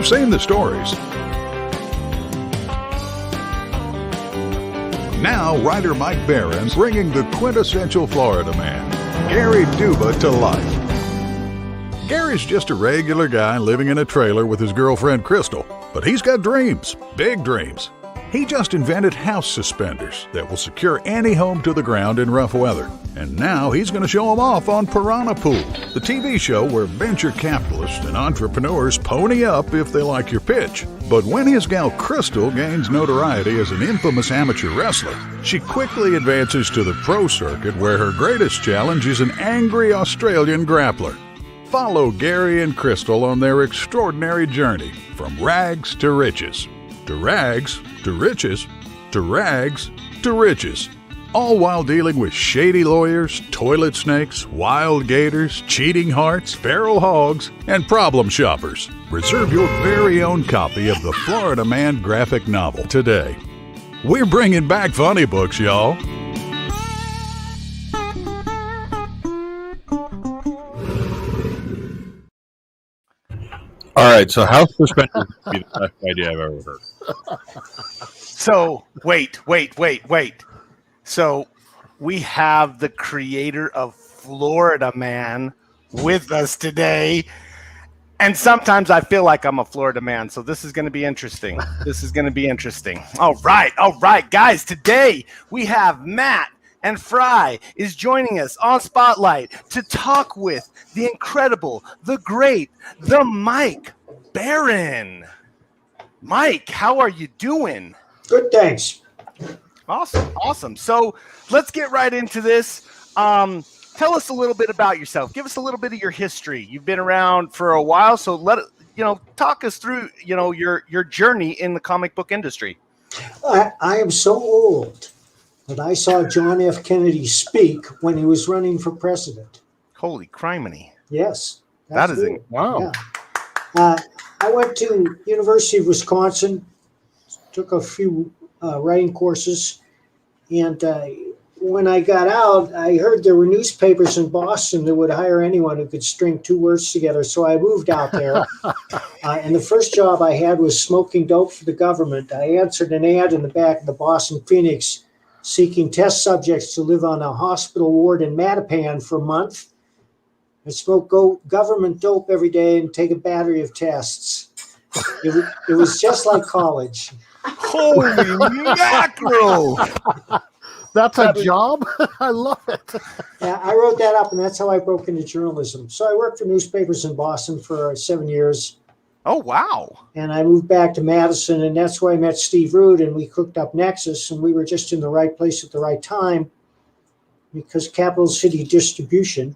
You've seen the stories. Now, writer Mike Barron's bringing the quintessential Florida man, Gary Duba, to life. Gary's just a regular guy living in a trailer with his girlfriend Crystal, but he's got dreams, big dreams. He just invented house suspenders that will secure any home to the ground in rough weather. And now he's going to show them off on Piranha Pool, the TV show where venture capitalists and entrepreneurs pony up if they like your pitch. But when his gal Crystal gains notoriety as an infamous amateur wrestler, she quickly advances to the pro circuit where her greatest challenge is an angry Australian grappler. Follow Gary and Crystal on their extraordinary journey from rags to riches. To rags, to riches, to rags, to riches. All while dealing with shady lawyers, toilet snakes, wild gators, cheating hearts, feral hogs, and problem shoppers. Reserve your very own copy of the Florida Man graphic novel today. We're bringing back funny books, y'all. All right, so house suspenders would be the best idea I've ever heard. So, wait. So, we have the creator of Florida Man with us today. And sometimes I feel like I'm a Florida man, so this is going to be interesting. All right, guys. Today, we have Matt and Fry is joining us on Spotlight to talk with the incredible, the great, the Mike Barron. Mike, how are you doing? Good, thanks. Awesome. So let's get right into this. Tell us a little bit about yourself. Give us a little bit of your history. You've been around for a while, so talk us through, your journey in the comic book industry. I am so old that I saw John F. Kennedy speak when he was running for president. Holy criminy. Yes. That is it. Wow. Yeah. I went to University of Wisconsin, took a few writing courses, and when I got out, I heard there were newspapers in Boston that would hire anyone who could string two words together, so I moved out there. And the first job I had was smoking dope for the government. I answered an ad in the back of the Boston Phoenix seeking test subjects to live on a hospital ward in Mattapan for a month. I smoke government dope every day and take a battery of tests. It was just like college. Holy mackerel! That's a job? I love it. Yeah, I wrote that up, and that's how I broke into journalism. So I worked for newspapers in Boston for 7 years. Oh, wow. And I moved back to Madison, and that's where I met Steve Root, and we cooked up Nexus, and we were just in the right place at the right time because Capital City Distribution,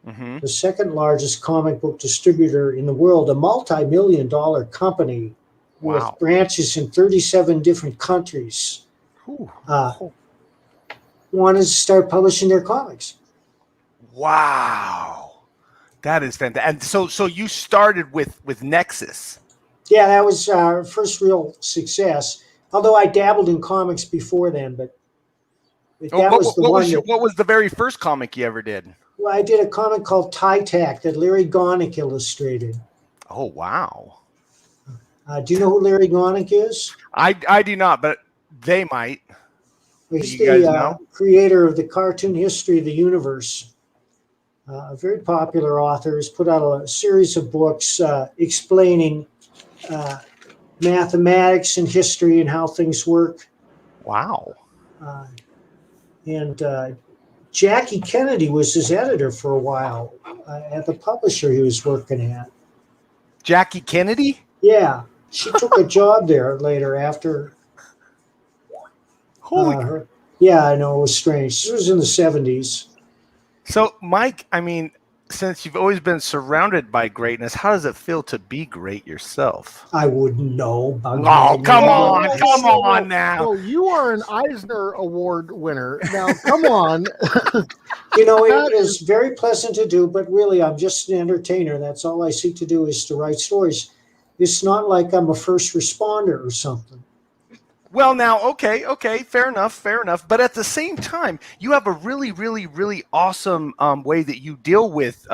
the second largest comic book distributor in the world, a multi-million-dollar company with branches in 37 different countries, wanted to start publishing their comics. Wow. That is fantastic. And so you started with Nexus. Yeah, that was our first real success. Although I dabbled in comics before then, but that was the one. What was the very first comic you ever did? Well, I did a comic called Tie Tack that Larry Gonick illustrated. Oh, wow. Do you know who Larry Gonick is? I do not, but they might. He's the creator of the Cartoon History of the Universe. A very popular author. Has put out a series of books explaining mathematics and history and how things work. Wow. And Jackie Kennedy was his editor for a while at the publisher he was working at. Jackie Kennedy? Yeah. She took a job there later after. Yeah, I know. It was strange. This was in the 70s. So, Mike, I mean, since you've always been surrounded by greatness, how does it feel to be great yourself? I wouldn't know. Oh, come on now. Oh, you are an Eisner Award winner. Now, come on. It is very pleasant to do, but really, I'm just an entertainer. That's all I seek to do is to write stories. It's not like I'm a first responder or something. Well, now, okay, fair enough. But at the same time, you have a really, really, really awesome way that you deal with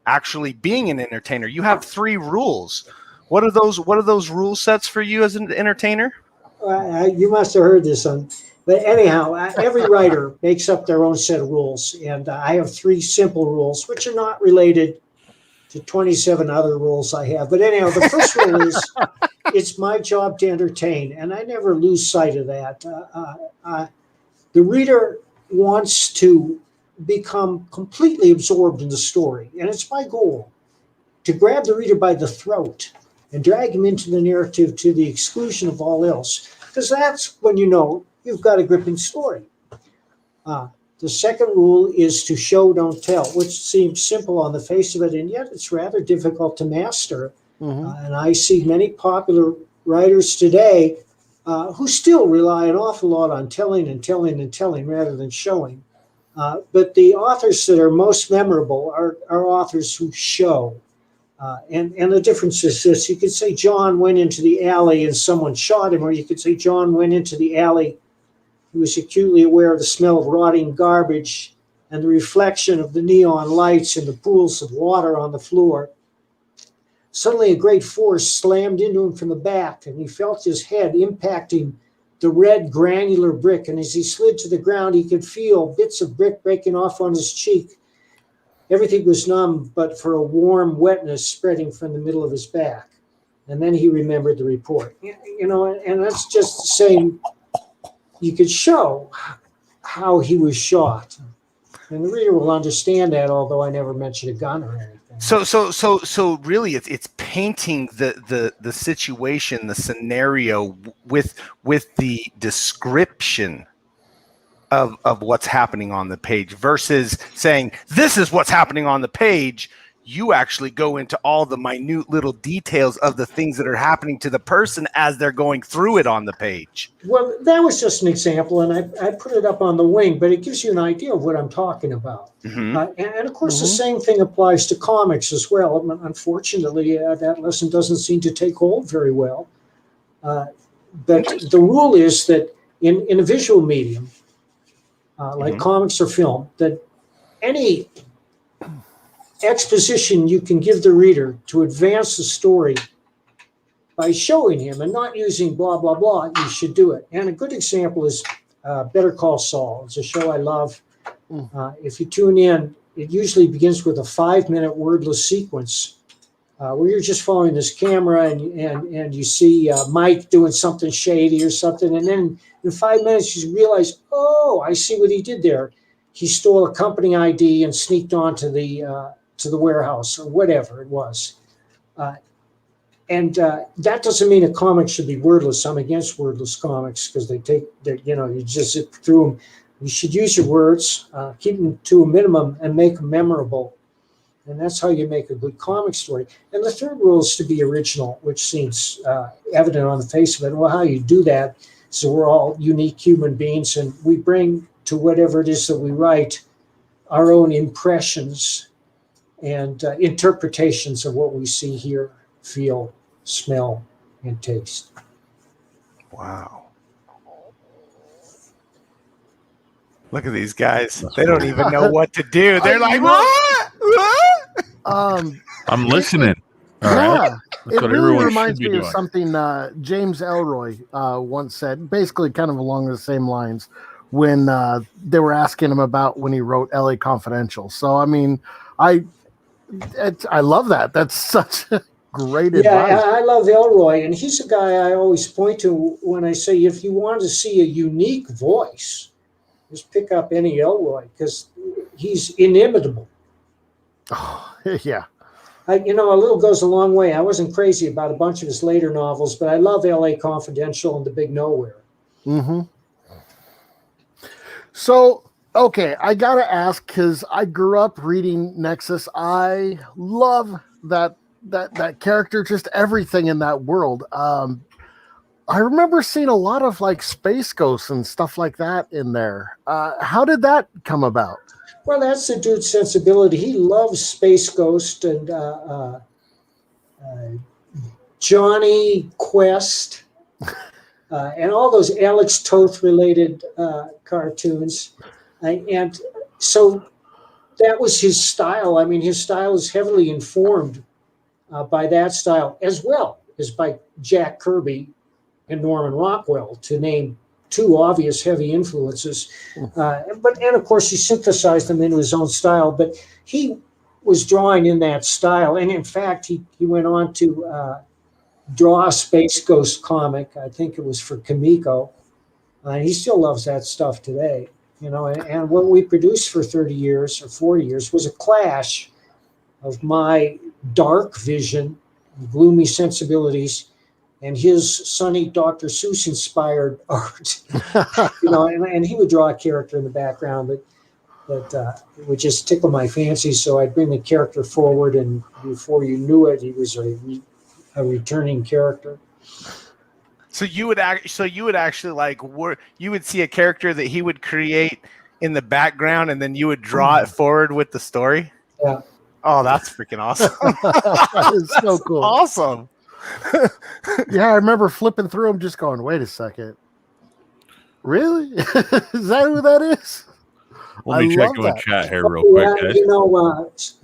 actually being an entertainer. You have 3 rules. What are those rule sets for you as an entertainer? You must have heard this on, but anyhow, every writer makes up their own set of rules, and I have 3 simple rules, which are not related to 27 other rules I have. But anyhow, the first rule is it's my job to entertain, and I never lose sight of that. The reader wants to become completely absorbed in the story, and it's my goal to grab the reader by the throat and drag him into the narrative to the exclusion of all else, because that's when you know you've got a gripping story. The second rule is to show, don't tell, which seems simple on the face of it, and yet it's rather difficult to master. And I see many popular writers today who still rely an awful lot on telling and telling and telling rather than showing. But the authors that are most memorable are authors who show. And the difference is this: you could say John went into the alley and someone shot him, or you could say John went into the alley. He was acutely aware of the smell of rotting garbage and the reflection of the neon lights in the pools of water on the floor. Suddenly, a great force slammed into him from the back, and he felt his head impacting the red granular brick. And as he slid to the ground, he could feel bits of brick breaking off on his cheek. Everything was numb, but for a warm wetness spreading from the middle of his back. And then he remembered the report. You know, and that's just saying you could show how he was shot. And the reader will understand that, although I never mentioned a gun or anything. So really, it's painting the situation, the scenario with the description of what's happening on the page versus saying this is what's happening on the page. You actually go into all the minute little details of the things that are happening to the person as they're going through it on the page. Well, that was just an example, and I put it up on the wing, but it gives you an idea of what I'm talking about. And of course, the same thing applies to comics as well. Unfortunately, that lesson doesn't seem to take hold very well. But the rule is that in a visual medium, like comics or film, that any exposition you can give the reader to advance the story by showing him and not using blah, blah, blah, you should do it. And a good example is Better Call Saul. It's a show I love. If you tune in, it usually begins with a 5-minute wordless sequence where you're just following this camera and you see Mike doing something shady or something. And then in 5 minutes, you realize, oh, I see what he did there. He stole a company ID and sneaked onto the warehouse or whatever it was. And that doesn't mean a comic should be wordless. I'm against wordless comics because you just zip through them. You should use your words, keep them to a minimum, and make them memorable. And that's how you make a good comic story. And the third rule is to be original, which seems evident on the face of it. Well, how you do that is we're all unique human beings, and we bring to whatever it is that we write our own impressions and interpretations of what we see, hear, feel, smell, and taste. Wow. Look at these guys. They don't even know what to do. They're like, what? I'm listening. All right. That's It what really everyone reminds should be me of doing. something James Elroy once said, basically kind of along the same lines, when they were asking him about when he wrote LA Confidential. So, I mean, I love that. That's such great advice. Yeah, I love Elroy, and he's a guy I always point to when I say if you want to see a unique voice, just pick up any Elroy because he's inimitable. Oh, yeah. A little goes a long way. I wasn't crazy about a bunch of his later novels, but I love LA Confidential and The Big Nowhere. So, okay, I got to ask, because I grew up reading Nexus. I love that character, just everything in that world. I remember seeing a lot of like space ghosts and stuff like that in there. How did that come about? Well, that's the dude's sensibility. He loves Space Ghost and Johnny Quest and all those Alex Toth related cartoons. And so that was his style. I mean, his style is heavily informed by that style, as well as by Jack Kirby and Norman Rockwell, to name two obvious heavy influences. And of course, he synthesized them into his own style, but he was drawing in that style. And in fact, he went on to draw a Space Ghost comic. I think it was for Kamiko. And he still loves that stuff today. And what we produced for 30 years or 40 years was a clash of my dark vision, gloomy sensibilities, and his sunny Dr. Seuss inspired art. And he would draw a character in the background that would just tickle my fancy. So I'd bring the character forward, and before you knew it, he was a returning character. So you would actually like you would see a character that he would create in the background, and then you would draw it forward with the story. Yeah. Oh, that's freaking awesome! It's so cool. Awesome. Yeah, I remember flipping through them, just going, "Wait a second, really? Is that who that is?" Let me check in with chat here real quick, guys.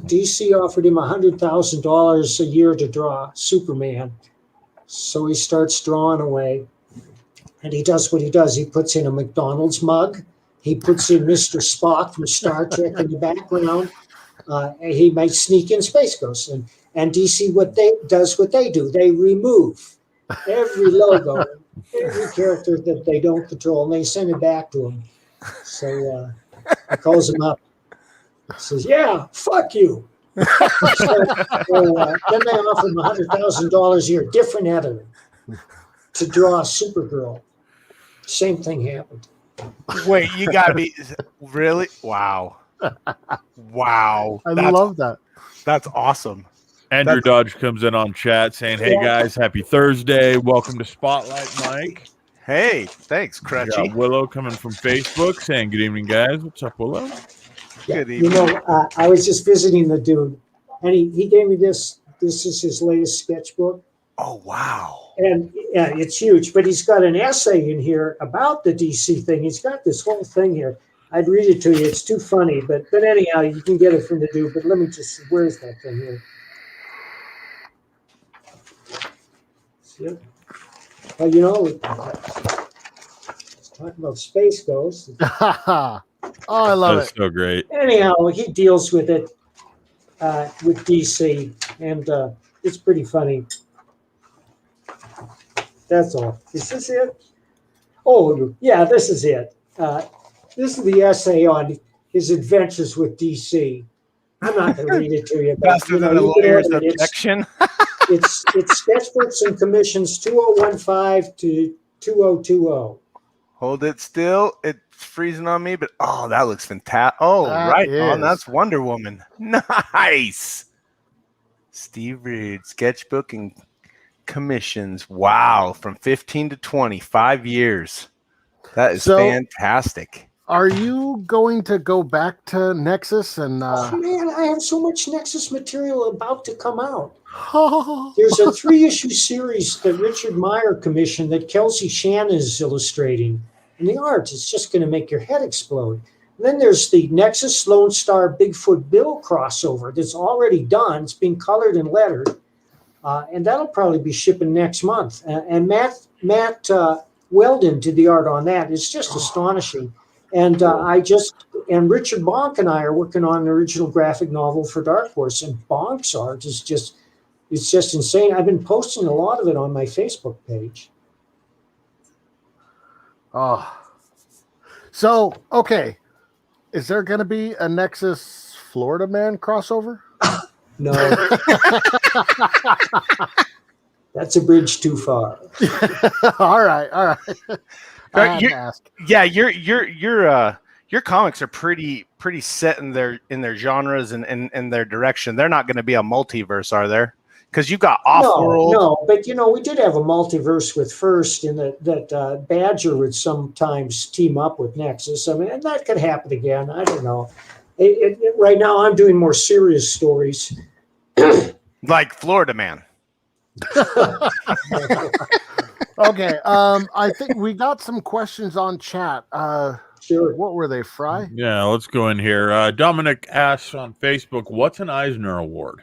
DC offered him $100,000 a year to draw Superman. So he starts drawing away, and he does what he does. He puts in a McDonald's mug. He puts in Mr. Spock from Star Trek in the background. He might sneak in Space Ghost. And DC what they do. They remove every logo, every character that they don't control, and they send it back to him. So he calls him up. Says, "Yeah, fuck you." Then they offer him $100,000 a year, different editor, to draw Supergirl. Same thing happened. Wait, you gotta be really? Wow. I love that. That's awesome. Andrew Dodge comes in on chat saying, "Hey guys, happy Thursday. Welcome to Spotlight, Mike." Hey, thanks, Crutchy. Willow coming from Facebook saying, "Good evening, guys." What's up, Willow? Good evening. I was just visiting the dude, and he gave me this. This is his latest sketchbook. Oh, wow. And yeah, it's huge, but he's got an essay in here about the DC thing. He's got this whole thing here. I'd read it to you. It's too funny, but anyhow, you can get it from the dude. But let me just, where's that thing here? See it? Well, let's talk about Space Ghost. Oh, I love it. So great. Anyhow, he deals with it with DC, and it's pretty funny. That's all. Is this it? Oh, yeah, this is it. This is the essay on his adventures with DC. I'm not going to read it to you. Faster than a lawyer's objection. It's sketchbooks and commissions 2015 to 2020. Hold it still. It's freezing on me, but oh, that looks fantastic. Oh, right on. That's Wonder Woman. Nice. Steve Reed, sketchbook and commissions. Wow. From 15 to 20, 5 years. That is fantastic. Are you going to go back to Nexus? And oh, man, I have so much Nexus material about to come out. There's a 3-issue series that Richard Meyer commissioned that Kelsey Shannon is illustrating. And the art is just going to make your head explode. And then there's the Nexus Lone Star Bigfoot Bill crossover that's already done. It's being colored and lettered. And that'll probably be shipping next month. And Matt Weldon did the art on that. It's just astonishing. And Richard Bonk and I are working on an original graphic novel for Dark Horse. And Bonk's art is just insane. I've been posting a lot of it on my Facebook page. Oh, so okay. Is there going to be a Nexus Florida Man crossover? No. That's a bridge too far. All right. Yeah, your comics are pretty set in their genres and their direction. They're not going to be a multiverse, are there? Because you got Off-World. No, but we did have a multiverse with First in that Badger would sometimes team up with Nexus. I mean, and that could happen again. I don't know. Right now, I'm doing more serious stories. Like Florida Man. Okay. I think we got some questions on chat. Sure. What were they, Fry? Yeah, let's go in here. Dominic asks on Facebook, what's an Eisner Award?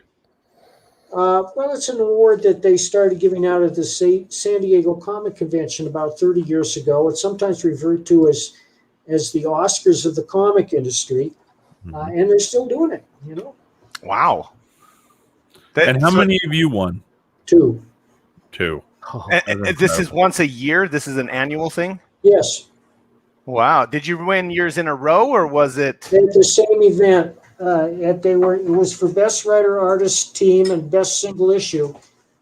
Well, it's an award that they started giving out at the San Diego Comic Convention about 30 years ago. It's sometimes referred to as the Oscars of the comic industry, and they're still doing it. Wow. And how many of you won? 2. And this is once a year? This is an annual thing? Yes. Wow. Did you win years in a row, or was it? At the same event, it was for Best Writer Artist Team and Best Single Issue,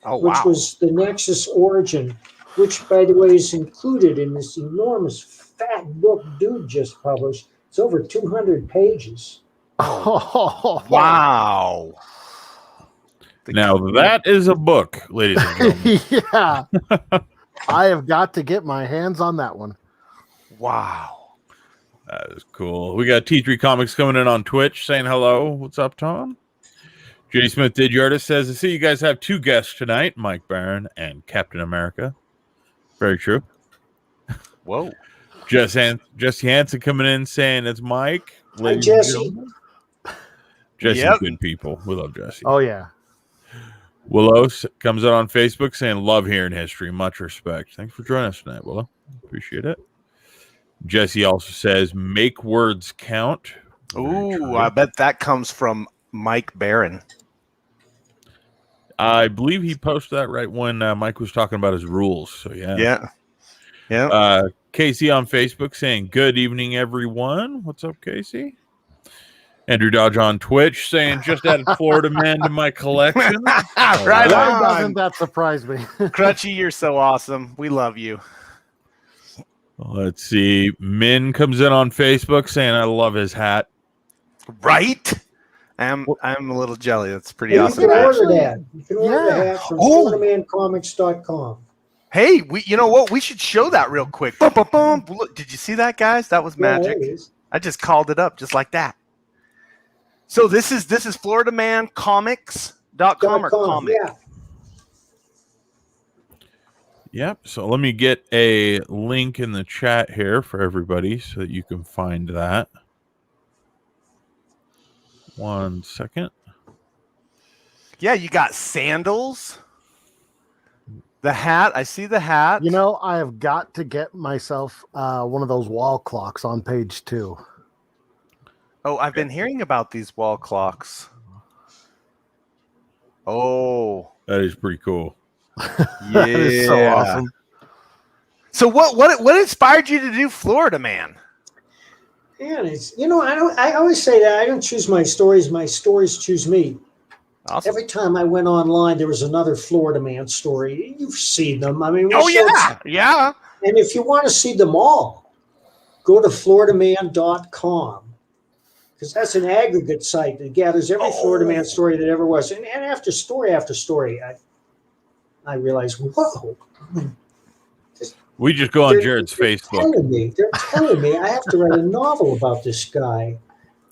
which was the Nexus Origin, which, by the way, is included in this enormous fat book Dude just published. It's over 200 pages. Wow. Now that is a book, ladies and gentlemen. Yeah. I have got to get my hands on that one. Wow. That is cool. We got T3 Comics coming in on Twitch saying hello. What's up, Tom? J. Smith Did Your Artist says, I see you guys have 2 guests tonight, Mike Barron and Captain America. Very true. Whoa. Jesse Hansen coming in saying it's Mike. Hi, Jesse. Jesse's good people. We love Jesse. Oh, yeah. Willow comes out on Facebook saying, love hearing history. Much respect. Thanks for joining us tonight, Willow. Appreciate it. Jesse also says, make words count. Ooh, I bet that comes from Mike Barron. I believe he posted that right when Mike was talking about his rules. So, yeah. Casey on Facebook saying, good evening, everyone. What's up, Casey? Andrew Dodge on Twitch saying, just added Florida Man to my collection. Right Why on. doesn't that surprise me? Crutchy, you're so awesome. We love you. Let's see. Min comes in on Facebook saying, I love his hat. Right? I'm a little jelly. That's pretty awesome. You can order that. You can order the hat from FloridaManComics.com. Hey, you know what? We should show that real quick. Boom, boom, boom. Look, did you see that, guys? That was magic. I just called it up just like that. So this is FloridaManComics.com or comic. Yeah. Yep. So let me get a link in the chat here for everybody so that you can find that. 1 second. Yeah, you got sandals. The hat. I see the hat. I have got to get myself one of those wall clocks on page 2. Oh, I've been hearing about these wall clocks. Oh, That is pretty cool. yeah. That is so awesome. So what inspired you to do Florida Man? And it's I always say that I don't choose my stories choose me. Awesome. Every time I went online, there was another Florida Man story. You've seen them. I mean, yeah. And if you want to see them all, go to FloridaMan.com, because that's an aggregate site that gathers every Florida Man story that ever was. And after story, I realized, whoa. We just go on Jared's Facebook. They're telling me I have to write a novel about this guy.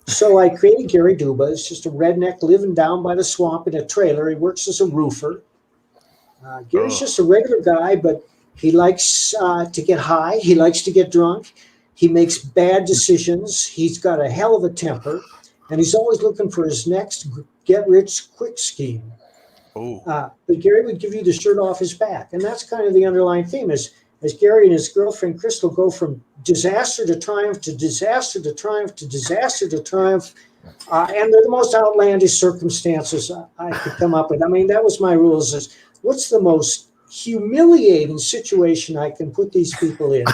So I created Gary Duba. It's just a redneck living down by the swamp in a trailer. He works as a roofer. Gary's just a regular guy, but he likes to get high. He likes to get drunk. He makes bad decisions. He's got a hell of a temper, and he's always looking for his next get-rich-quick scheme. But Gary would give you the shirt off his back, and that's kind of the underlying theme. As Gary and his girlfriend Crystal go from disaster to triumph to disaster to triumph to disaster to triumph, and they're the most outlandish circumstances I could come up with. I mean, that was my rules: is what's the most humiliating situation I can put these people in?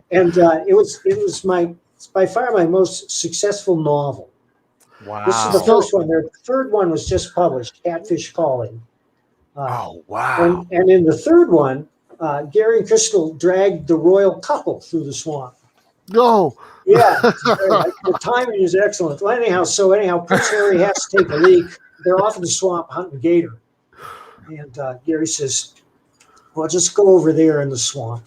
And it's by far my most successful novel. Wow. This is the first one. Their third one was just published, Catfish Calling. Wow. And in the third one, Gary and Crystal dragged the royal couple through the swamp. No. Yeah. The timing is excellent. Well, anyhow, Prince Harry has to take a leak. They're off in the swamp hunting gator. And Gary says, well, just go over there in the swamp,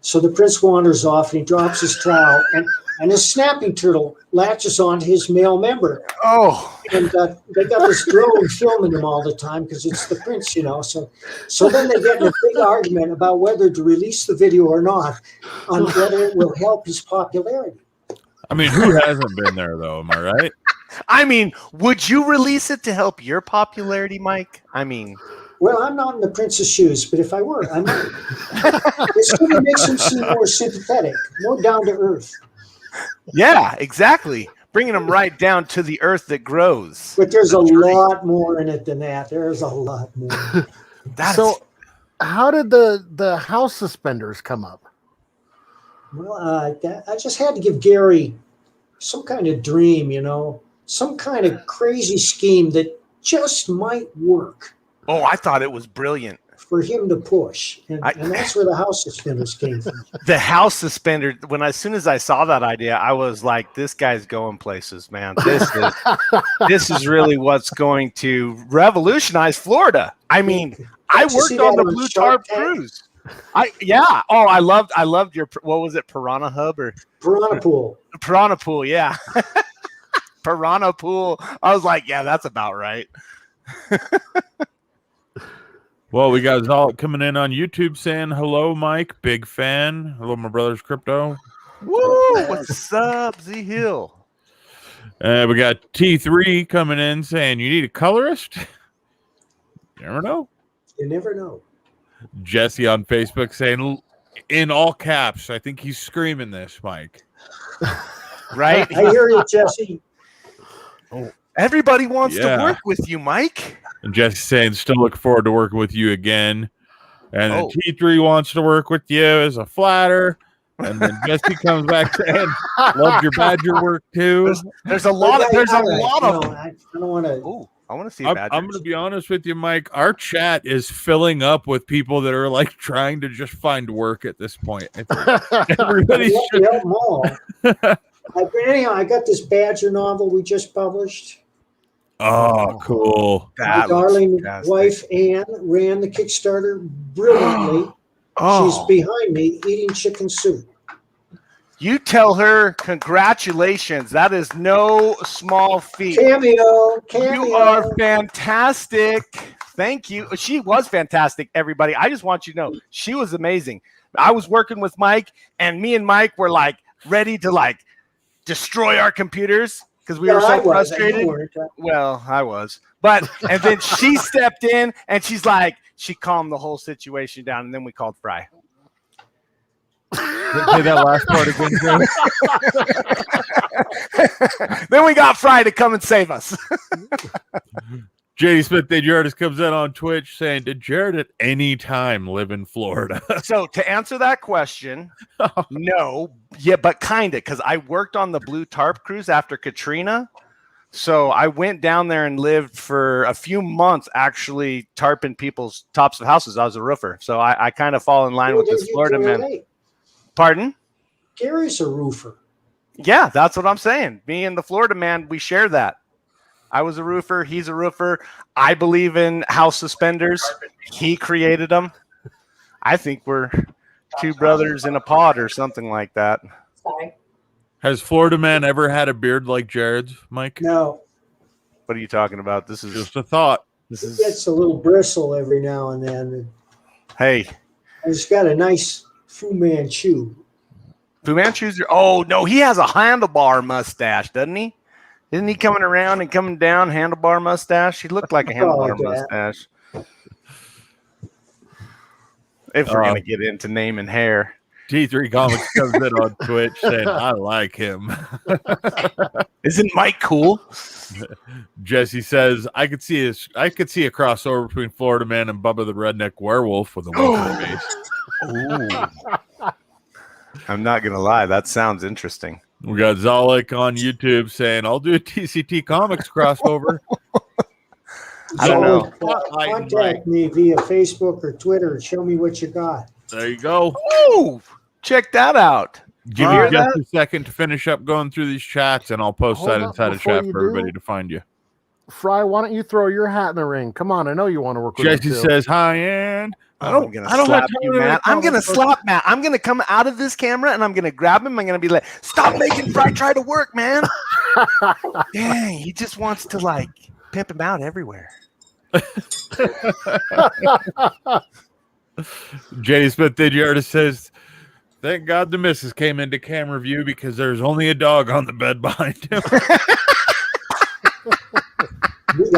So the prince wanders off and he drops his trowel, and his snapping turtle latches onto his male member. Oh. And they got this drone filming them all the time because it's the prince, So then they get in a big argument about whether to release the video or not, on whether it will help his popularity. I mean, who hasn't been there, though? Am I right? I mean, would you release it to help your popularity, Mike? I mean, well, I'm not in the prince's shoes, but if I were, I might. It's going to make him seem more sympathetic, more down to earth. yeah, exactly. Bringing them right down to the earth that grows. But there's a lot more in it than that. There's a lot more. So, how did the house suspenders come up? Well, I just had to give Gary some kind of dream, some kind of crazy scheme that just might work. Oh, I thought it was brilliant. For him to push. And that's where the house suspenders came from. The house suspender, as soon as I saw that idea, I was like, this guy's going places, man. This is really what's going to revolutionize Florida. I mean, I worked on the Blue Tarp cruise. I loved your, what was it, Piranha Hub or Piranha Pool? Piranha Pool, yeah. Piranha Pool. I was like, yeah, that's about right. Well, we got Zollik coming in on YouTube saying hello, Mike. Big fan. Hello, my brother's crypto. Woo! What's up, Z Hill? We got T3 coming in saying you need a colorist. You never know. You never know. Jesse on Facebook saying in all caps, I think he's screaming this, Mike. Right? I hear you, Jesse. Oh, everybody wants to work with you, Mike. And Jesse saying still looking forward to working with you again. And then T3 wants to work with you as a flatter. And then Jesse comes back saying, "Love your Badger work too." There's a lot of them. I don't want to. Oh, I want to see Badgers. I'm going to be honest with you, Mike. Our chat is filling up with people that are like trying to just find work at this point. Everybody's help them all. Anyhow, I got this Badger novel we just published. Oh, cool. My darling wife, Anne, ran the Kickstarter brilliantly. She's behind me eating chicken soup. You tell her congratulations. That is no small feat. Cameo. You are fantastic. Thank you. She was fantastic, everybody. I just want you to know she was amazing. I was working with Mike, and me and Mike were like ready to like destroy our computers. Because we were so frustrated. Well, I was. And then she stepped in and she's like, she calmed the whole situation down. And then we called Fry. Say that last part again, Then we got Fry to come and save us. JD Smith, the Jared comes in on Twitch saying, did Jared at any time live in Florida? So to answer that question, no. Yeah, but kind of, because I worked on the Blue Tarp cruise after Katrina. So I went down there and lived for a few months, actually tarping people's tops of houses. I was a roofer. So I kind of fall in line with this Florida man. Pardon? Gary's a roofer. Yeah, that's what I'm saying. Me and the Florida man, we share that. I was a roofer. He's a roofer. I believe in house suspenders. He created them. I think we're two brothers in a pod or something like that. Sorry. Has Florida man ever had a beard like Jared's, Mike? No. What are you talking about? This is just a thought. This is gets a little bristle every now and then. Hey. He's got a nice Fu Manchu. Fu Manchu's oh no, he has a handlebar mustache, doesn't he? Isn't he coming around and coming down, handlebar mustache? He looked like a handlebar mustache. If we're going to get into naming hair. T3 Comics comes in on Twitch saying, I like him. Isn't Mike cool? Jesse says, I could see a crossover between Florida Man and Bubba the Redneck Werewolf with a winky face. Ooh. I'm not going to lie. That sounds interesting. We got Zollik on YouTube saying, I'll do a TCT Comics crossover. I don't know. Contact me via Facebook or Twitter and show me what you got. There you go. Ooh, check that out. Give me just a second to finish up going through these chats, and I'll post that inside the chat for everybody to find you. Fry, why don't you throw your hat in the ring? Come on, I know you want to work with Jesse says, hi, and I don't slap you, Matt. I'm going to slap Matt. I'm going to come out of this camera, and I'm going to grab him. I'm going to be like, stop making Fry try to work, man. Dang, he just wants to, like, pimp him out everywhere. JD Smith, the artist, says, thank God the missus came into camera view because there's only a dog on the bed behind him.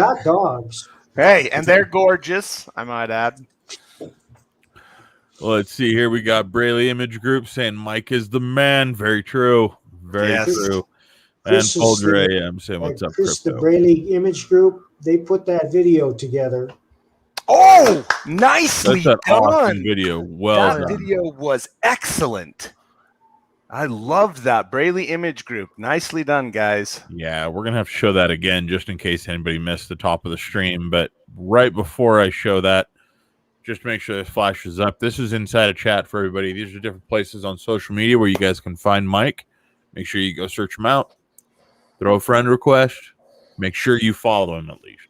got dogs. Hey, and they're gorgeous, I might add. Well, let's see here. We got Braley Image Group saying Mike is the man. Very true. Very true. Chris and Folger AM saying what's up, Chris, Crypto. the Braley Image Group, they put that video together. Oh, nicely That's an done. awesome video. Well that done. video was excellent. I loved that. Braley Image Group. Nicely done, guys. Yeah, we're going to have to show that again just in case anybody missed the top of the stream. But right before I show that, just to make sure this flashes up. This is inside a chat for everybody. These are different places on social media where you guys can find Mike. Make sure you go search him out. Throw a friend request. Make sure you follow him at least.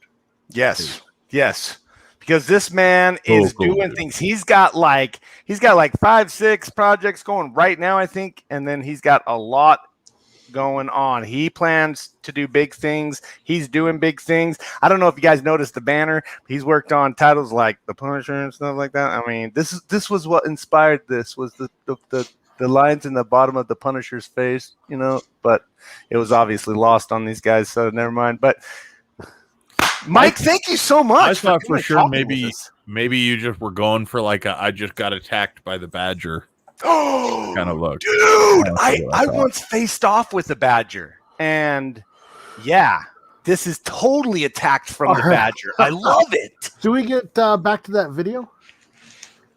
Yes. Yes. Because this man is doing things. He's got like 5-6 projects going right now, I think, and then he's got a lot going on. He plans to do big things. He's doing big things. I don't know if you guys noticed the banner. He's worked on titles like The Punisher and stuff like that. I mean, this was what inspired this, was the lines in the bottom of the Punisher's face, you know, but it was obviously lost on these guys, so never mind. But Mike, thank you so much. I thought for sure maybe you just were going for like I just got attacked by the badger. Oh, kind of look. Dude, I once faced off with a badger, and yeah, this is totally attacked from the badger. I love it. Do we get back to that video?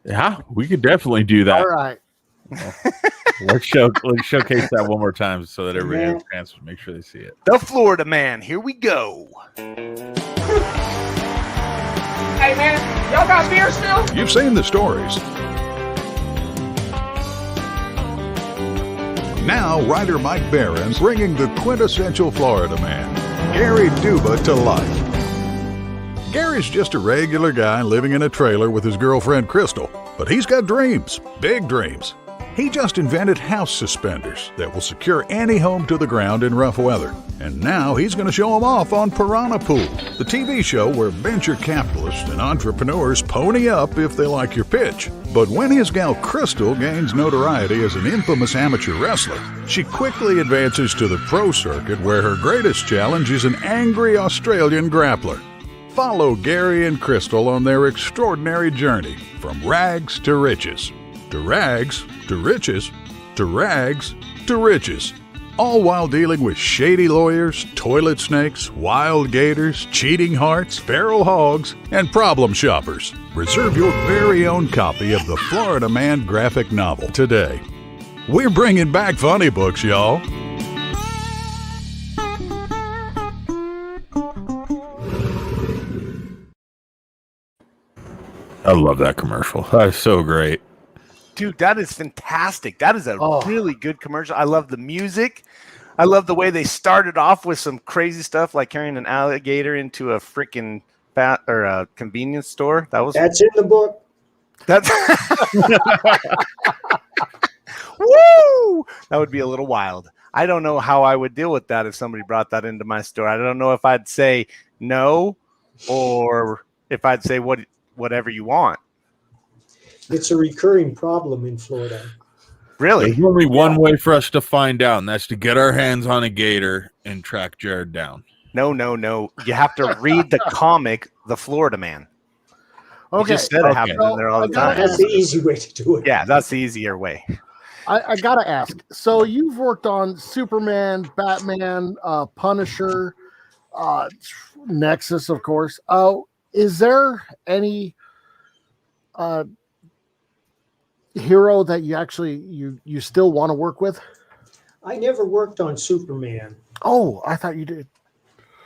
Yeah, we could definitely do that. All right. Let's showcase that one more time so that everybody has a chance to make sure they see it. The Florida Man. Here we go. Hey man, y'all got beer still? You've seen the stories. Now, writer Mike Barron's bringing the quintessential Florida man, Gary Duba, to life. Gary's just a regular guy living in a trailer with his girlfriend Crystal, but he's got dreams, big dreams. He just invented house suspenders that will secure any home to the ground in rough weather. And now he's going to show them off on Piranha Pool, the TV show where venture capitalists and entrepreneurs pony up if they like your pitch. But when his gal Crystal gains notoriety as an infamous amateur wrestler, she quickly advances to the pro circuit where her greatest challenge is an angry Australian grappler. Follow Gary and Crystal on their extraordinary journey from rags to riches. To rags, to riches, to rags, to riches. All while dealing with shady lawyers, toilet snakes, wild gators, cheating hearts, feral hogs, and problem shoppers. Reserve your very own copy of the Florida Man graphic novel today. We're bringing back funny books, y'all. I love that commercial. That's so great. Dude, that is fantastic. That is a really good commercial. I love the music. I love the way they started off with some crazy stuff like carrying an alligator into a freaking a convenience store. That's in the book. That's woo! That would be a little wild. I don't know how I would deal with that if somebody brought that into my store. I don't know if I'd say no or if I'd say whatever you want. It's a recurring problem in Florida. Really? There's only one way for us to find out, and that's to get our hands on a gator and track Jared down. No. You have to read the comic, The Florida Man. Okay. You just said it happens in there all the time. That's the easy way to do it. Yeah, that's the easier way. I gotta ask. So you've worked on Superman, Batman, Punisher, Nexus, of course. Is there any hero that you actually you still want to work with? I never worked on Superman. Oh, I thought you did.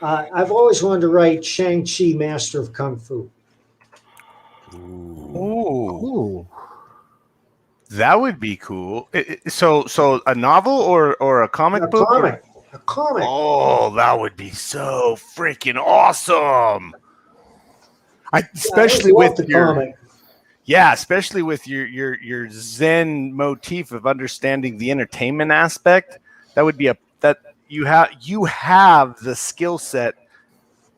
I've always wanted to write Shang-Chi, Master of Kung Fu. Ooh. That would be cool. So a novel or a comic book? A comic. Oh, that would be so freaking awesome. Especially with your Zen motif of understanding the entertainment aspect. That would be you have the skill set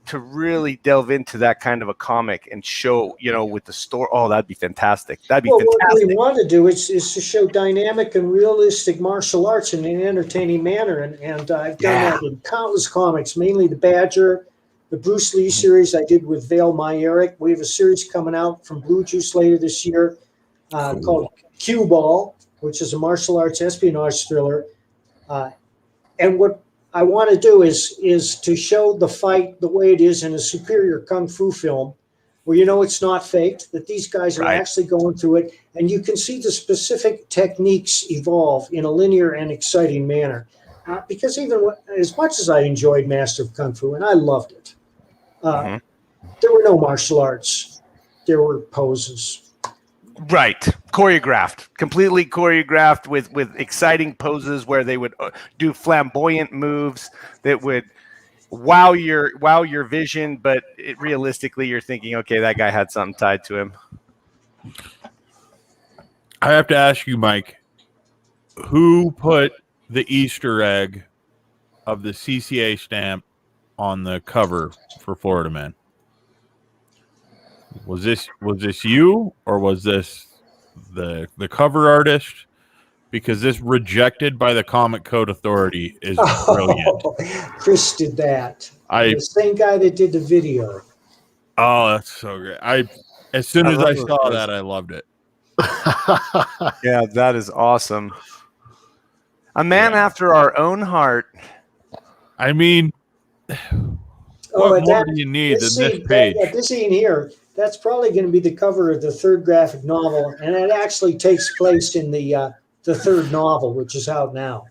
to really delve into that kind of a comic and show, with the story. Oh, that'd be fantastic. That'd be fantastic. What we want to do is to show dynamic and realistic martial arts in an entertaining manner. And I've done that in countless comics, mainly The Badger, The Bruce Lee series I did with Vale Myerick. We have a series coming out from Blue Juice later this year called Cue Ball, which is a martial arts espionage thriller. And what I want to do is to show the fight the way it is in a superior kung fu film, where it's not faked, that these guys are actually going through it, and you can see the specific techniques evolve in a linear and exciting manner. Because even as much as I enjoyed Master of Kung Fu, and I loved it, there were no martial arts. There were poses. Right. Choreographed, completely choreographed with exciting poses where they would do flamboyant moves that would wow your vision, but realistically you're thinking, okay, that guy had something tied to him. I have to ask you, Mike, who put the Easter egg of the CCA stamp on the cover for Florida Man? Was this you, or was this the cover artist? Because this rejected by the Comic Code Authority is brilliant. Chris did that. The same guy that did the video. Oh, that's so great. As soon as I saw that, I loved it. Yeah, that is awesome. A man after our own heart. I mean, what more do you need than this page? This scene here, that's probably going to be the cover of the third graphic novel, and it actually takes place in the third novel, which is out now.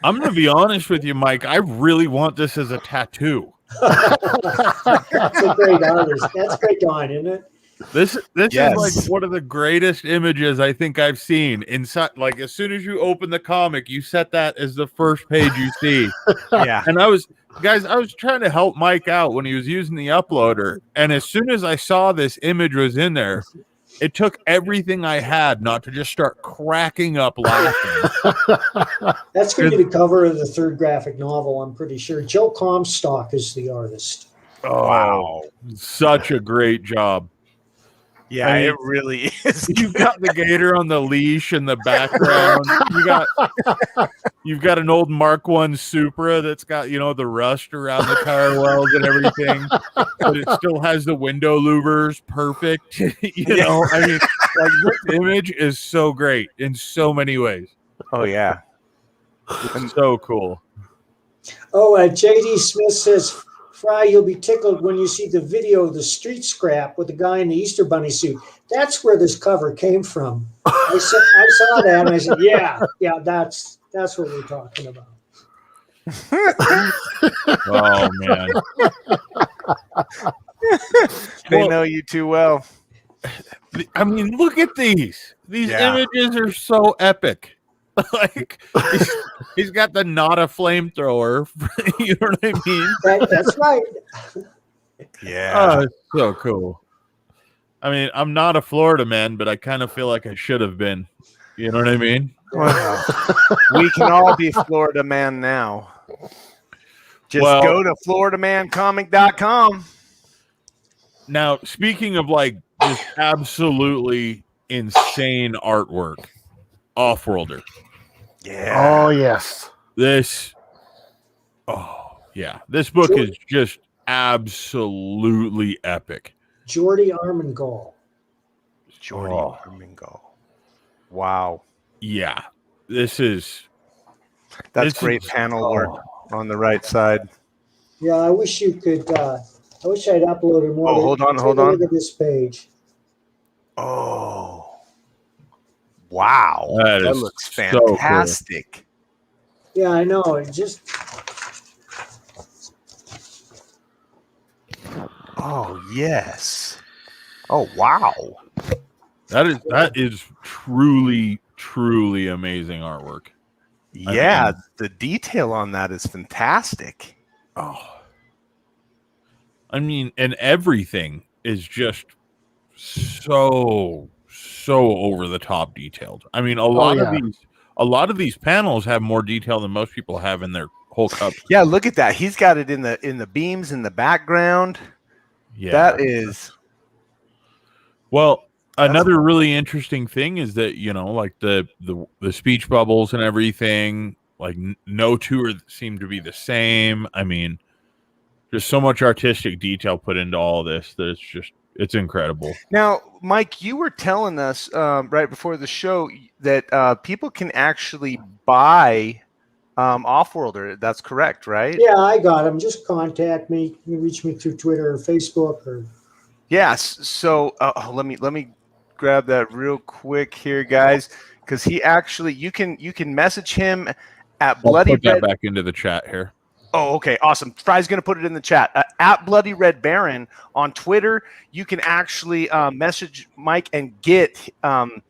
I'm going to be honest with you, Mike. I really want this as a tattoo. That's a great artist. That's great drawing, isn't it? This is like one of the greatest images I think I've seen. Inside, like as soon as you open the comic, you set that as the first page you see. Yeah. And I was trying to help Mike out when he was using the uploader, and as soon as I saw this image was in there, it took everything I had not to just start cracking up laughing. That's going to be the cover of the third graphic novel, I'm pretty sure. Joe Comstock is the artist. Oh, wow. Such a great job. Yeah, it really is. You've got the gator on the leash in the background. You've got an old Mark I Supra that's got, the rust around the tire wells and everything, but it still has the window louvers perfect. I mean, like this image is so great in so many ways. Oh yeah, it's so cool. Oh, JD Smith says, Fry, you'll be tickled when you see the video of the street scrap with the guy in the Easter Bunny suit. That's where this cover came from. I saw that and I said, yeah, that's what we're talking about. Oh man, they know you too well. I mean, look at these. These images are so epic. Like he's got the not a flamethrower. You know what I mean? That's right. Yeah. Oh, it's so cool. I mean, I'm not a Florida man, but I kind of feel like I should have been. You know what I mean? Well, we can all be Florida man now. Just go to FloridaManComic.com. Now, speaking of like just absolutely insane artwork, Offworlder. Yeah. Oh yes. This book is just absolutely epic. Jordi Armengol. Wow. Yeah. That's great panel work on the right side. Yeah, I wish you could I wish I'd uploaded more. Oh, hold on. Look at this page. Oh. Wow. That looks fantastic. So cool. Yeah, I know. It just Oh, yes. Oh, wow. That is truly, truly amazing artwork. Yeah, the detail on that is fantastic. Oh. I mean, and everything is just so over the top detailed. I mean, a lot of these panels have more detail than most people have in their whole cover. Yeah, look at that. He's got it in the beams in the background. Yeah. That is another really interesting thing is that, like the speech bubbles and everything, like no two seem to be the same. I mean, Just so much artistic detail put into all this that it's incredible. Now, Mike, you were telling us right before the show that people can actually buy Offworlder. That's correct, right? Yeah, I got them. Just contact me. You can reach me through Twitter or Facebook or. Yes. So let me grab that real quick here, guys, because he actually you can message him at Bloody Put that Red. back into the chat here. Oh, okay, awesome. Fry's going to put it in the chat. At Bloody Red Baron on Twitter, you can actually message Mike and get an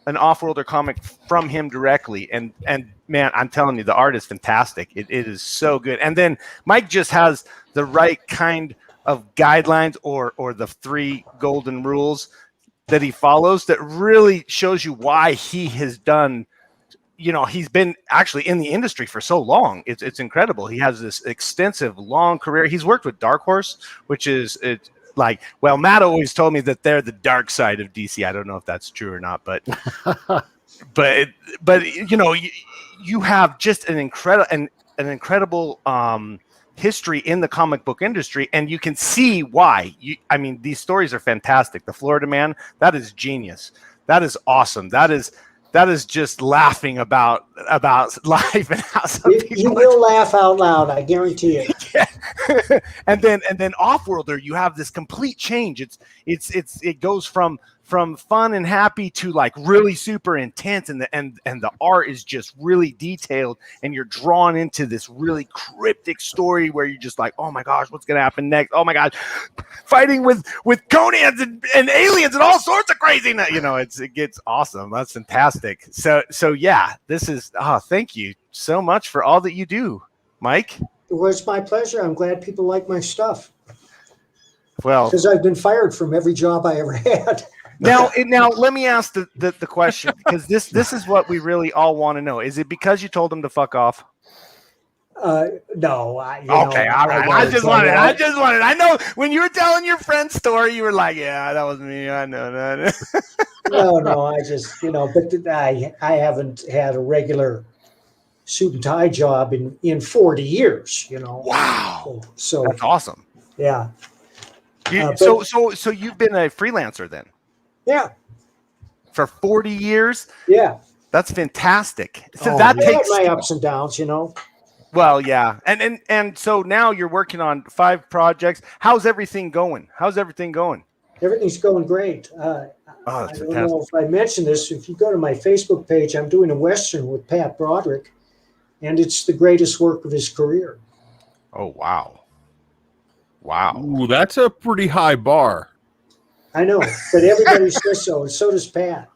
Offworlder comic from him directly. And man, I'm telling you, the art is fantastic. It is so good. And then Mike just has the right kind of guidelines or the 3 golden rules that he follows that really shows you why he has done. He's been actually in the industry for so long. It's incredible. He has this extensive, long career. He's worked with Dark Horse, which is Matt always told me that they're the dark side of DC. I don't know if that's true or not, but you have just an incredible history in the comic book industry, and you can see why. These stories are fantastic. The Florida Man, that is genius. That is awesome. That is just laughing about life and how some people. You will laugh out loud, I guarantee it. Yeah. and then Offworlder, you have this complete change. It goes from fun and happy to like really super intense, and the art is just really detailed, and you're drawn into this really cryptic story where you're just like, oh my gosh, what's gonna happen next? Oh my gosh, fighting with Conans and aliens and all sorts of craziness. It gets awesome. That's fantastic. So yeah, this is thank you so much for all that you do, Mike. It was my pleasure. I'm glad people like my stuff. Well, because I've been fired from every job I ever had. Now, let me ask the question, because this is what we really all want to know. Is it because you told him to fuck off? No. Okay, all right. I just wanted. I know when you were telling your friend's story, you were like, "Yeah, that was me. I know that." No. I just, but I haven't had a regular suit and tie job in 40 years. Wow. So that's awesome. Yeah. So you've been a freelancer then? Yeah. For 40 years? Yeah. That's fantastic. So that takes my ups and downs, Well, yeah. And so now you're working on 5 projects. How's everything going? Everything's going great. That's I fantastic. don't know if I mentioned this. If you go to my Facebook page, I'm doing a Western with Pat Broderick, and it's the greatest work of his career. Oh, wow. Wow. Ooh, that's a pretty high bar. I know, but everybody says so, and so does Pat.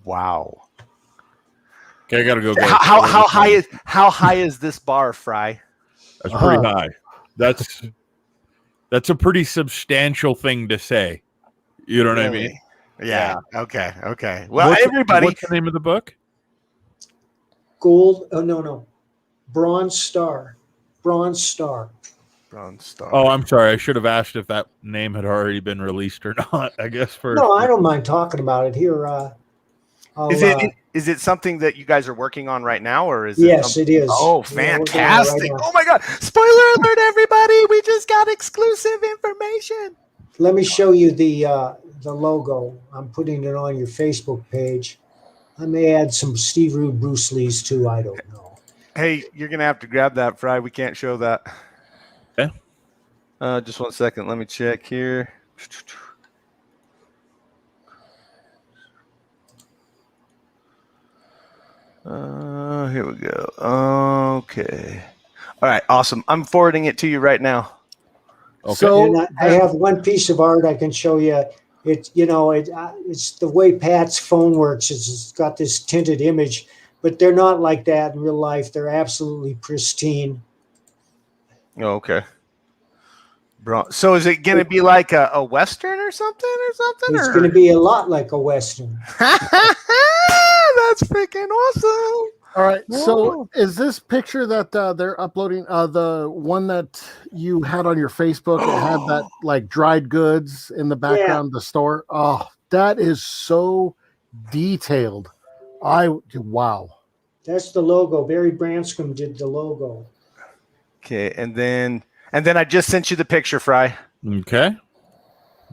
Wow. Okay, I gotta go. How high is this bar, Fry? That's pretty high. That's a pretty substantial thing to say. You know what I mean? Yeah. Okay. Well, everybody. What's the name of the book? Gold. Oh no. Bronze Star. Bronze Star. Oh, I'm sorry. I should have asked if that name had already been released or not. I guess No, I don't mind talking about it here. Is it something that you guys are working on right now, or is yes, it is. Oh, fantastic! Right oh my God! Spoiler alert, everybody! We just got exclusive information. Let me show you the logo. I'm putting it on your Facebook page. I may add some Steve Rude Bruce Lee's too. I don't know. Hey, you're gonna have to grab that, Fry. We can't show that. Okay. Just 1 second. Let me check here. Here we go. Okay. All right. Awesome. I'm forwarding it to you right now. Okay. So I have one piece of art I can show you. It's the way Pat's phone works. It's got this tinted image, but they're not like that in real life. They're absolutely pristine. Oh, okay. Bro, so is it going to be like a Western or something? It's going to be a lot like a Western. That's freaking awesome. All right. So is this picture that they're uploading the one that you had on your Facebook? It had that like dried goods in the background of the store. Oh, that is so detailed. Wow. That's the logo. Barry Branscombe did the logo. Okay, and then And then I just sent you the picture, Fry. Okay.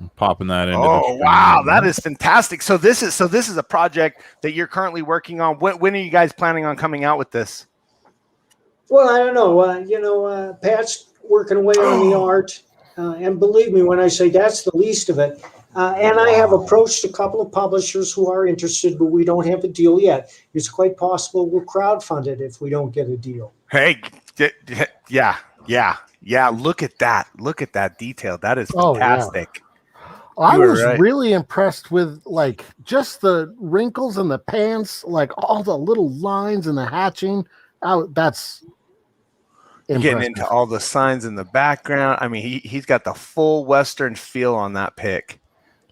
I'm popping that into Oh, wow. That is fantastic. So this is a project that you're currently working on. When are you guys planning on coming out with this? Well, I don't know. Pat's working away on the art. And believe me when I say that's the least of it. And I have approached a couple of publishers who are interested, but we don't have a deal yet. It's quite possible we'll crowdfund it if we don't get a deal. Hey, yeah. Look at that. Look at that detail. That is fantastic. I was really impressed with like just the wrinkles in the pants, like all the little lines and the hatching. That's impressive. Getting into all the signs in the background. I mean, he's got the full Western feel on that pic.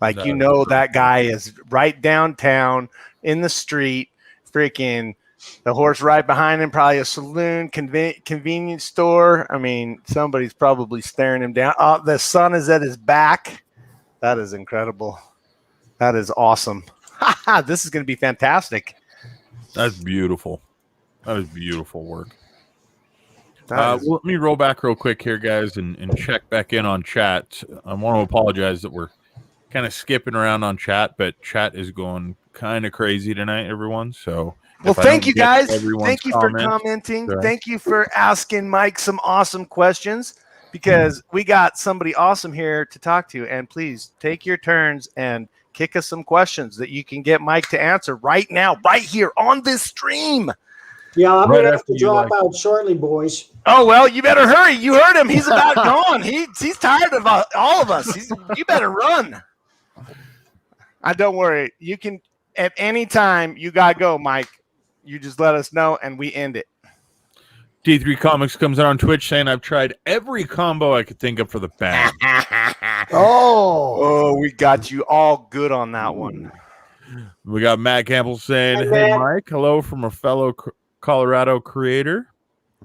Like, that guy is right downtown in the street, freaking the horse right behind him, probably a saloon, convenience store. I mean, somebody's probably staring him down. Oh, the sun is at his back. That is incredible. That is awesome. This is going to be fantastic. That's beautiful. That is beautiful work. Well, let me roll back real quick here, guys, and check back in on chat. I want to apologize that we're kind of skipping around on chat, but chat is going kind of crazy tonight, everyone. So, well, thank you guys. Thank you for commenting. Thank you for asking Mike some awesome questions, because we got somebody awesome here to talk to. And please take your turns and kick us some questions that you can get Mike to answer right now, right here on this stream. Yeah, I'm going to have to drop out shortly, boys. Oh, well, you better hurry. You heard him. He's about gone. He's tired of all of us. You better run. Don't worry. You can, at any time you got to go, Mike. You just let us know, and we end it. D3 Comics comes out on Twitch saying, I've tried every combo I could think of for the band. Oh, we got you all good on that one. We got Matt Campbell saying, hey, Mike, hello from a fellow Colorado creator.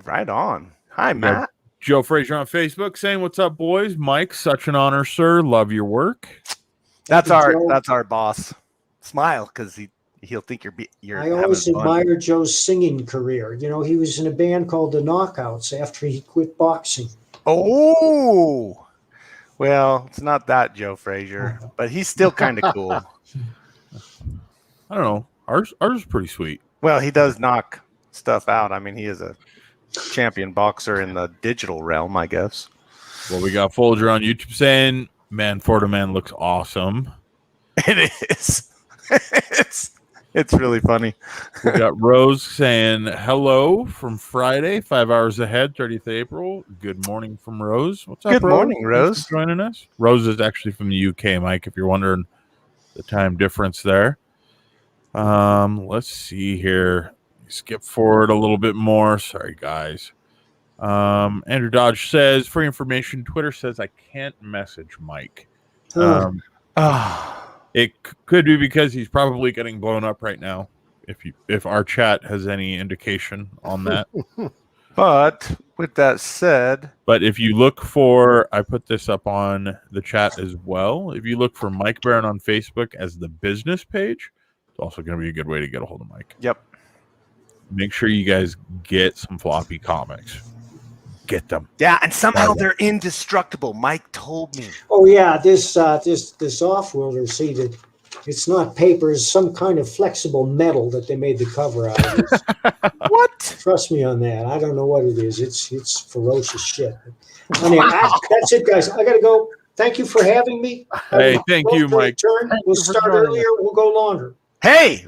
Right on. Hi, Matt. Joe Frazier on Facebook saying, what's up, boys? Mike, such an honor, sir. Love your work. That's our boss. Smile, because he'll think you're I always admired Joe's singing career. He was in a band called the Knockouts after he quit boxing. Oh, well, it's not that Joe Frazier, but he's still kind of cool. I don't know. Ours is pretty sweet. Well, he does knock stuff out. I mean, he is a champion boxer in the digital realm, I guess. Well, we got Folger on YouTube saying, man, Florida Man looks awesome. It is. It's really funny. We got Rose saying, hello from Friday, 5 hours ahead, 30th April. Good morning from Rose. What's up, Good morning, Rose. Thanks for joining us. Rose is actually from the UK, Mike, if you're wondering the time difference there. Let's see here. Skip forward a little bit more. Sorry, guys. Andrew Dodge says, for information, Twitter says I can't message Mike. It could be because he's probably getting blown up right now, if our chat has any indication on that. But with that said, if you look for, I put this up on the chat as well. If you look for Mike Barron on Facebook as the business page, it's also going to be a good way to get a hold of Mike. Yep. Make sure you guys get some floppy comics. Get them. Yeah, and somehow they're indestructible. Mike told me. Oh yeah, this off-worlder, see that it's not paper, it's some kind of flexible metal that they made the cover out of. What? Trust me on that. I don't know what it is. It's ferocious shit. Anyway, that's it, guys. I gotta go. Thank you for having me. Hey, thank you, Mike. We'll start earlier. We'll go longer. Hey,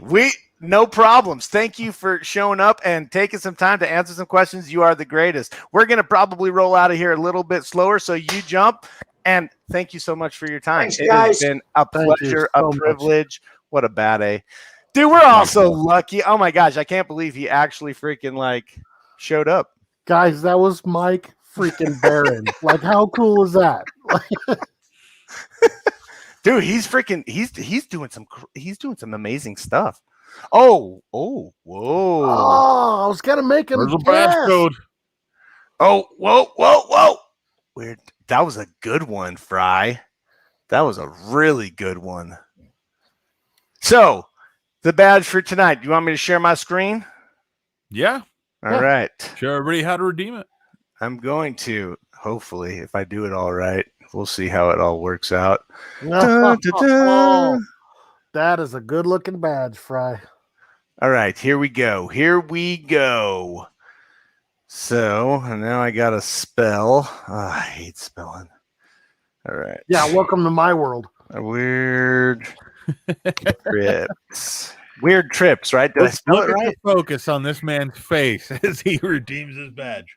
no problems. Thank you for showing up and taking some time to answer some questions. You are the greatest. We're going to probably roll out of here a little bit slower, so you jump. And thank you so much for your time. Thanks, guys. It has been a pleasure, a privilege. What a bad A. Dude, we're all so lucky. Oh, my gosh. I can't believe he actually freaking, showed up. Guys, that was Mike freaking Barron. How cool is that? Dude, he's doing some amazing stuff. Oh, whoa. Oh, I was going to make him There's a pass code. Oh, whoa. Weird. That was a good one, Fry. That was a really good one. So, the badge for tonight. Do you want me to share my screen? Yeah. All right. Show everybody how to redeem it. I'm going to. Hopefully, if I do it all right, we'll see how it all works out. That is a good-looking badge, Fry. All right, here we go. So, and now I got to spell. Oh, I hate spelling. All right. Yeah, welcome to my world. Weird trips. Weird trips, right? Did I spell it right? Focus on this man's face as he redeems his badge.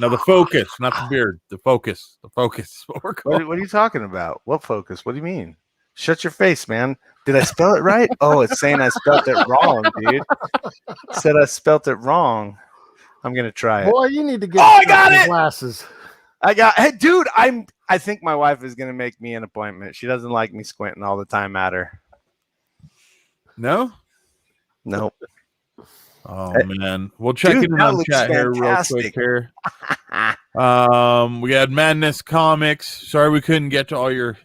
No, the focus, not the beard. The focus. The focus. What are you talking about? What focus? What do you mean? Shut your face, man. Did I spell it right? Oh, it's saying I spelled it wrong, dude. It said I spelled it wrong. I'm gonna try it. Boy, you need to get I got it! Glasses. Hey, dude, I think my wife is gonna make me an appointment. She doesn't like me squinting all the time at her. No? Nope. Oh man, we'll check in on chat here real quick here. We had Madness Comics. Sorry we couldn't get to all your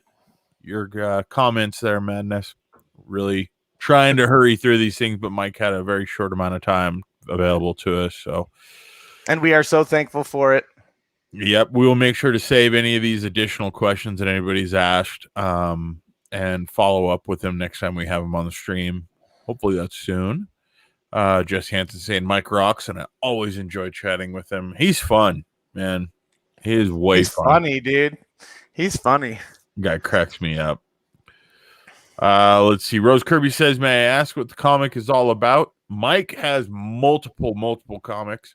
comments there, Madness. Really trying to hurry through these things, but Mike had a very short amount of time available to us. So, and we are so thankful for it. Yep, we will make sure to save any of these additional questions that anybody's asked, and follow up with them next time we have them on the stream. Hopefully that's soon. Jess Hansen saying Mike rocks, and I always enjoy chatting with him. He's fun, man. He is He's funny, dude. He's funny. Guy cracks me up. Let's see. Rose Kirby says, may I ask what the comic is all about? Mike has multiple comics,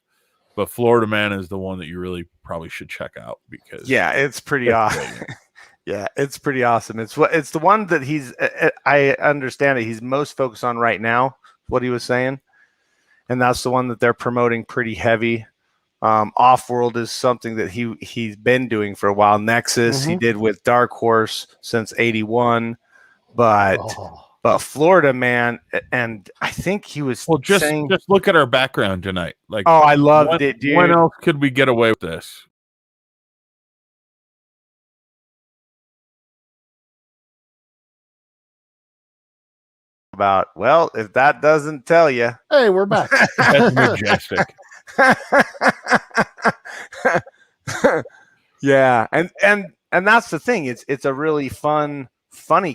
but Florida Man is the one that you really probably should check out because it's pretty awesome. Yeah, it's pretty awesome. It's the one that I understand that he's most focused on right now. What he was saying, and that's the one that they're promoting pretty heavy. Off-World is something that he's been doing for a while. Nexus he did with Dark Horse since '81, but Florida Man, and I think he was just look at our background tonight. Like, I loved it, dude. When else could we get away with this? About if that doesn't tell you, hey, we're back. That's majestic. Yeah, and that's the thing. It's a really funny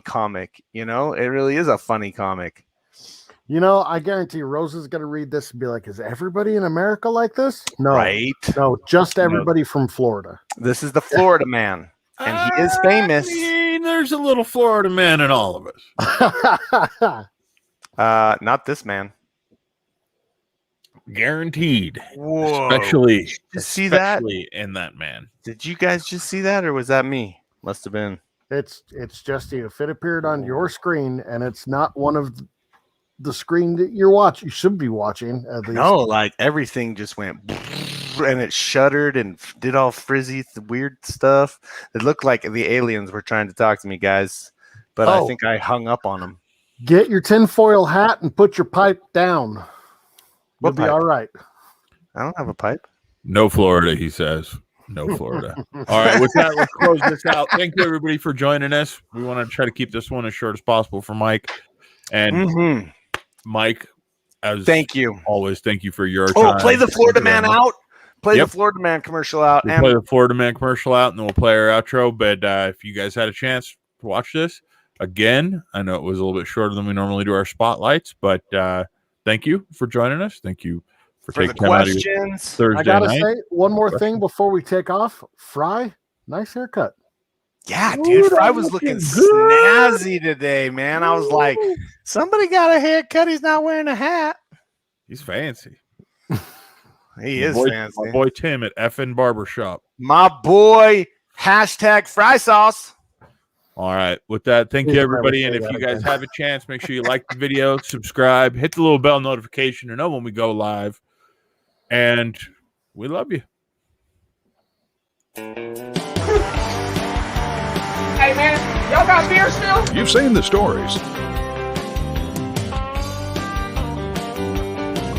comic. You know, it really is a funny comic. You know, I guarantee Rose is going to read this and be like, "Is everybody in America like this?" No, right? No, just everybody from Florida. This is the Florida Man, and he is famous. There's a little Florida Man in all of us. Not this man. Guaranteed. Whoa. Especially in that man. Did you guys just see that, or was that me? Must have been. It's just if it appeared on your screen and it's not one of the screen that you should be watching. At least. No, like everything just went and it shuddered and did all frizzy, weird stuff. It looked like the aliens were trying to talk to me, guys, but I think I hung up on them. Get your tinfoil hat and put your pipe down. You'll be all right. I don't have a pipe. No Florida, he says. No Florida. All right, with that, let's close this out. Thank you, everybody, for joining us. We want to try to keep this one as short as possible for Mike. And Mike, thank you. Always, thank you for your time. Play the Florida Man out. Play the Florida Man commercial out. We'll play the Florida Man commercial out, and then we'll play our outro. But if you guys had a chance to watch this, again, I know it was a little bit shorter than we normally do our spotlights, but thank you for joining us. Thank you for taking the questions. Thursday I gotta say one more thing before we take off. Fry, nice haircut. Yeah, dude, Fry was looking snazzy today, man. I was like, somebody got a haircut. He's not wearing a hat. He's fancy. He is fancy. My boy Tim at FN Barbershop. My boy, #Fry Sauce. All right. With that, thank you, everybody. And if you guys have a chance, make sure you like the video, subscribe, hit the little bell notification to know when we go live. And we love you. Hey, man, y'all got beer still? You've seen the stories.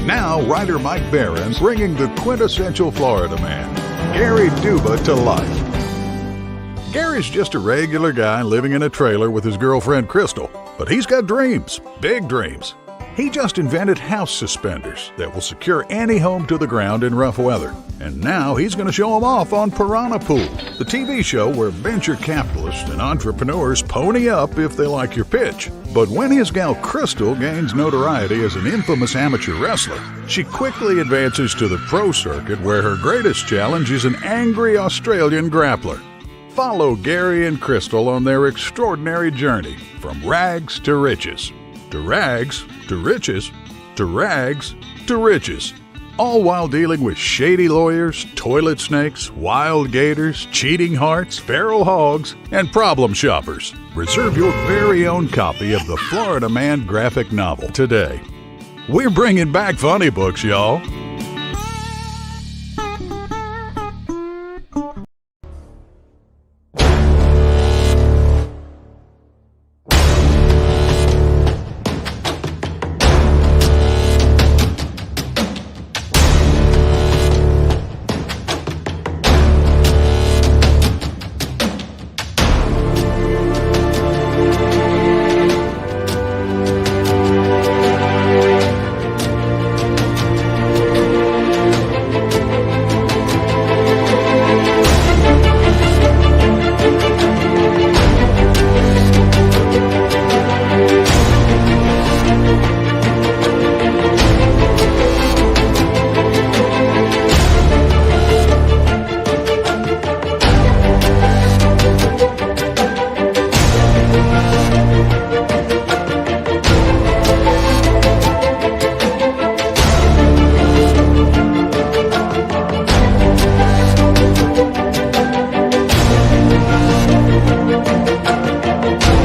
Now, writer Mike Barron bringing the quintessential Florida man, Gary Duba, to life. Gary's just a regular guy living in a trailer with his girlfriend Crystal, but he's got dreams, big dreams. He just invented house suspenders that will secure any home to the ground in rough weather. And now he's going to show them off on Piranha Pool, the TV show where venture capitalists and entrepreneurs pony up if they like your pitch. But when his gal Crystal gains notoriety as an infamous amateur wrestler, she quickly advances to the pro circuit where her greatest challenge is an angry Australian grappler. Follow Gary and Crystal on their extraordinary journey from rags to riches. To rags, to riches, to rags, to riches. All while dealing with shady lawyers, toilet snakes, wild gators, cheating hearts, feral hogs, and problem shoppers. Reserve your very own copy of the Florida Man graphic novel today. We're bringing back funny books, y'all.